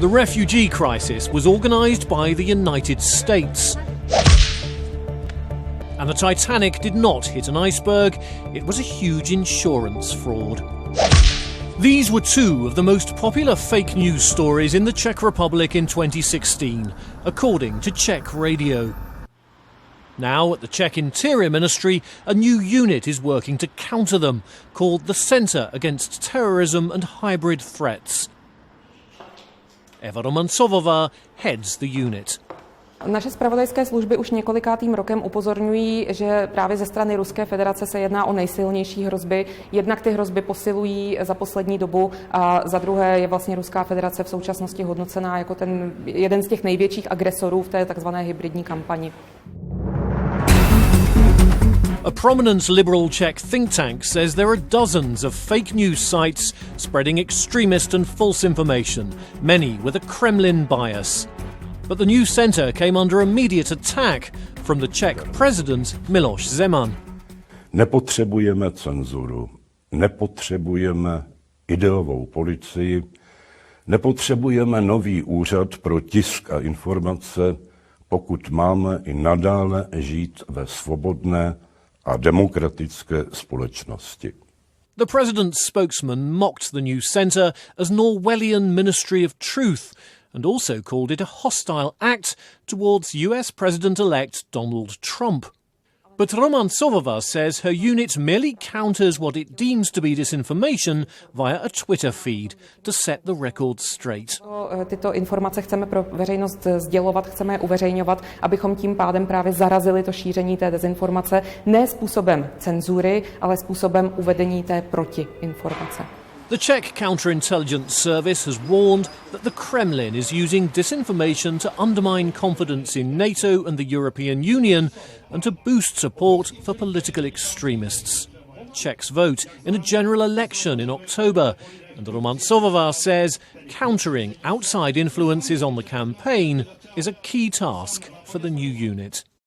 The refugee crisis was organised by the United States. And the Titanic did not hit an iceberg, it was a huge insurance fraud. These were two of the most popular fake news stories in the Czech Republic in 2016, according to Czech radio. Now, at the Czech Interior Ministry, a new unit is working to counter them, called the Centre Against Terrorism and Hybrid Threats. Eva Romancovová heads the unit. Naše zpravodajské služby už několikátým rokem upozorňují, že právě ze strany Ruské federace se jedná o nejsilnější hrozby. Jednak ty hrozby posilují za poslední dobu a za druhé je vlastně Ruská federace v současnosti hodnocená jako ten jeden z těch největších agresorů v té takzvané hybridní kampani. A prominent liberal Czech think tank says there are dozens of fake news sites spreading extremist and false information, many with a Kremlin bias. But the new centre came under immediate attack from the Czech president Miloš Zeman. Nepotřebujeme cenzuru, nepotřebujeme ideovou policii, nepotřebujeme nový úřad pro tisk a informace, pokud máme i nadále žít ve svobodné a demokratické společnosti. The president's spokesman mocked the new centre as an Orwellian Ministry of Truth and also called it a hostile act towards US President-elect Donald Trump. But Romancovová says her unit merely counters what it deems to be disinformation via a Twitter feed to set the record straight. Tyto informace chceme pro veřejnost sdělovat, chceme je uveřejňovat, abychom tím pádem právě zarazili to šíření té dezinformace ne způsobem cenzury, ale způsobem uvedení té protiinformace. The Czech counterintelligence service has warned that the Kremlin is using disinformation to undermine confidence in NATO and the European Union and to boost support for political extremists. Czechs vote in a general election in October, and Romancovová says countering outside influences on the campaign is a key task for the new unit.